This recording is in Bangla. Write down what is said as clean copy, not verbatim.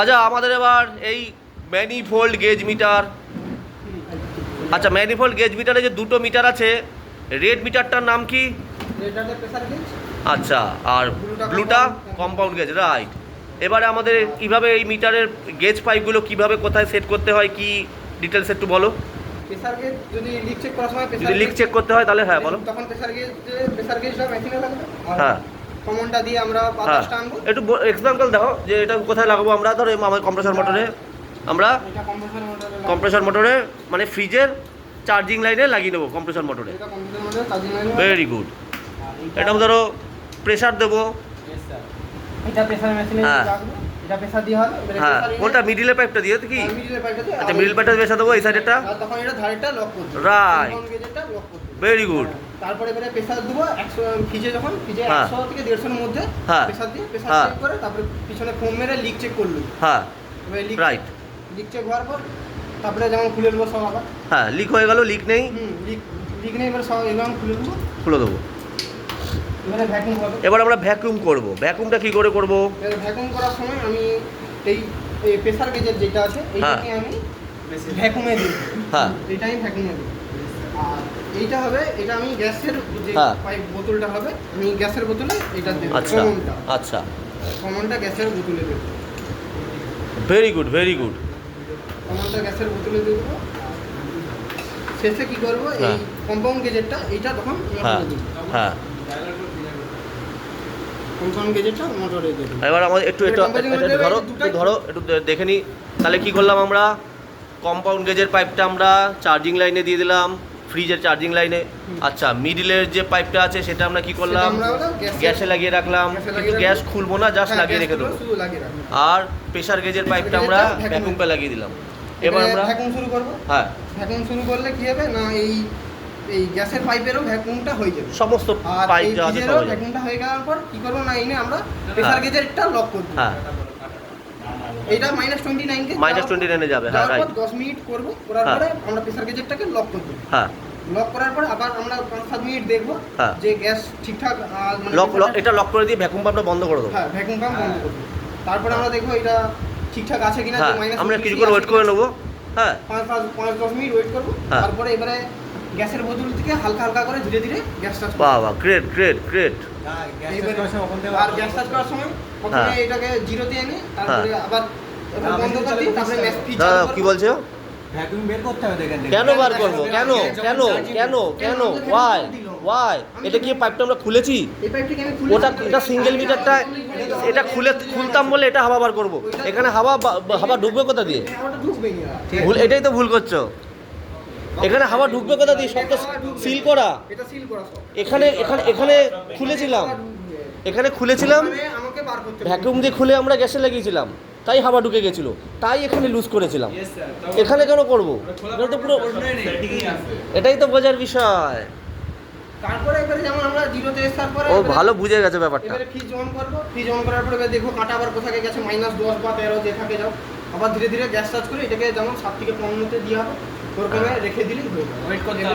আচ্ছা আমাদের এবার এই ম্যানিফোল্ড গেজ মিটার। আচ্ছা ম্যানিফোল্ড গেজ মিটারে যে দুটো মিটার আছে, রেড মিটারটার নাম কি? আচ্ছা, আর ব্লুটা কম্পাউন্ড গেজ, রাইট। এবারে আমাদের কিভাবে এই মিটারের গেজ পাইপগুলো কিভাবে কোথায় সেট করতে হয়, কি ডিটেলস একটু বলো। প্রেসার গেজ যদি লিক চেক করার সময় যদি লিক চেক করতে হয় তাহলে হ্যাঁ বলো। তখন প্রেসার গেজটা মেশিনে লাগবে। হ্যাঁ, কমনটা দিয়ে আমরা বাতাসটা আনবো। একটু এক্সাম্পল দাও যে এটা কোথায় লাগাবো আমরা। ধরো আমার কম্প্রেসর মোটরে, আমরা এটা কম্প্রেসর মোটরে মানে ফ্রিজের চার্জিং লাইনে লাগিয়ে দেবো কম্প্রেসর মোটরে। এটা কম্পিউটার মধ্যে চার্জিং লাইন। Very good. এটা ধরো প্রেসার দেবো। এটা প্রেসার মেশিনে লাগবে। এটা প্রেসার দিয়ে হবে। হ্যাঁ, কোনটা মিডিলের পাইপটা দিয়ে কি? মিডিলের পাইপটা দিয়ে। আচ্ছা মিডিল পাইপটা প্রেসার দেবো এই সাইডেরটা। তখন এটা ধারেরটা লক করব। রাইট, গেজটা লক করব। Very good. তারপরে এবারে প্রেসার দেবো 100 ফ্রিজে, যখন ফ্রিজে 100 থেকে 150 এর মধ্যে প্রেসার দিয়ে প্রেসার চেক করে তারপরে পিছনে ফোম মেরে লিক চেক করলো। হ্যাঁ এবারে লিক রাইট, লিক চেক হওয়ার পর তারপরে যেমন খুলে দেবো সব আবার। হ্যাঁ লিক হয়ে গেল, লিক নেই। লিক নেই, এবারে সব এগুলো খুলে দেবো। এবারে ভ্যাকুম হবে। এবার আমরা ভ্যাকুম করব। ভ্যাকুমটা কি করে করব? এবারে ভ্যাকুম করার সময় আমি এই প্রেসার গেজের যেটা আছে এইটাকে আমি ভ্যাকুমে দিই। হ্যাঁ, এইটাই ভ্যাকুমে দিই। আর এইটা হবে, এটা আমি গ্যাসের যে পাইপ বোতলটা হবে, আমি গ্যাসের বোতলে এটা দেব। আচ্ছা আচ্ছা, কমনটা গ্যাসের বোতলে দেব। Very good very good. কমনটা গ্যাসের বোতলে দেব। শেষে কি করব, এই কম্পাউন্ড গেজেরটা এইটা তখন মোটরে দেব। হ্যাঁ, কম্পাউন্ড গেজেরটা মোটরে দেব। এবার আমাদের একটু ধরো একটু দেখে নিই। তাহলে কি করলাম আমরা? কম্পাউন্ড গেজের পাইপটা আমরা চার্জিং লাইনে দিয়ে দিলাম, ফ্রিজের চার্জিং লাইনে। আচ্ছা মিডিলের যে পাইপটা আছে সেটা আমরা কি করলাম? গ্যাসে লাগিয়ে রাখলাম, কিন্তু গ্যাস খুলবো না, জাস্ট লাগিয়ে রেখে দেবো। আর প্রেসার গেজের পাইপটা আমরা ভ্যাকুমে লাগিয়ে দিলাম। এবার আমরা ভ্যাকুম শুরু করব। হ্যাঁ, ভ্যাকুম শুরু করলে কি হবে না, এই গ্যাসের পাইপেরও ভ্যাকুমটা হয়ে যাবে। সমস্ত পাইপ যা আছে সব ভ্যাকুমটা হয়ে যাওয়ার পর কি করব না, এনে আমরা প্রেসার গেজেরটা লক করব। হ্যাঁ, এটা -29 কে -29 এ যাবে। হ্যাঁ রাইট, 10 মিনিট করব। করার পরে আমরা প্রেসার গেজেরটাকে লক করব। হ্যাঁ, লক করার পর আবার আমরা 5-7 মিনিট দেখব যে গ্যাস ঠিকঠাক মানে লক এটা লক করে দিয়ে ভ্যাকুম পাম্পটা বন্ধ করে দেবো। হ্যাঁ, ভ্যাকুম পাম্প বন্ধ করব। তারপর আমরা দেখব এটা ঠিকঠাক আছে কিনা, যে মাইনাস আমরা কিছু করে ওয়েট করে নেব। হ্যাঁ, 5-10 মিনিট ওয়েট করব। তারপরে এবারে গ্যাসের বোতল থেকে হালকা হালকা করে ধীরে ধীরে গ্যাস টাচ করব। বাহ গ্রেট গ্রেট গ্রেট। আর গ্যাস টাচ করার সময় প্রথমে এটাকে জিরোতে এনে তারপরে আবার বন্ধ করে দিই, তারপরে স্পিড চালু করব। কি বলছো? ভ্যাকুম বের করতে হবে দেখেন। কেন বার করবো? কেন কেন কেন কেন ওয়াই ওয়াই? এটা কি পাইপটা আমরা খুলেছি? এই পাইপটাকে আমি খুলে ওটা এটা সিঙ্গেল মিটারটা, এটা খুলতাম বলে এটা হাওয়া বার করবো। এখানে হাওয়া ঢুকবে কোথা দিয়ে? হাওয়াটা ঢুকবেই না। ভুল, এটাই তো ভুল করছো। এখানে হাওয়া ঢুকবে কোথা দিয়ে? সব তো সিল করা। এটা সিল করা সব। এখানে এখানে এখানে খুলেছিলাম, এখানে খুলেছিলাম, আমাকে বার করতে ভ্যাকুম দিয়ে খুলে আমরা গ্যাসে লাগিয়েছিলাম, তাই হাওয়া ঢুকে গেছিলো, তাই এখানে লুজ করেছিলাম। এখানে কেন করবো? এটা তো পুরো, এটাই তো বোঝার বিষয়। তারপরে এবারে যেমন আমরা জিরোতে আসার পরে ও ভালো বুঝে গেছে ব্যাপারটা। এবারে ফ্রিজ অন করব। ফ্রিজ অন করার পরে এবারে দেখো কাটা আবার কোথায় গেছে, -10 বা 13 যে থাকে যাও। আবার ধীরে ধীরে গ্যাস টাচ করে এটাকে যেমন 7 থেকে 15 তে দিয়ে হবে, ওরকমে রেখে দিলেই হয়ে যাবে। ওয়েট করতে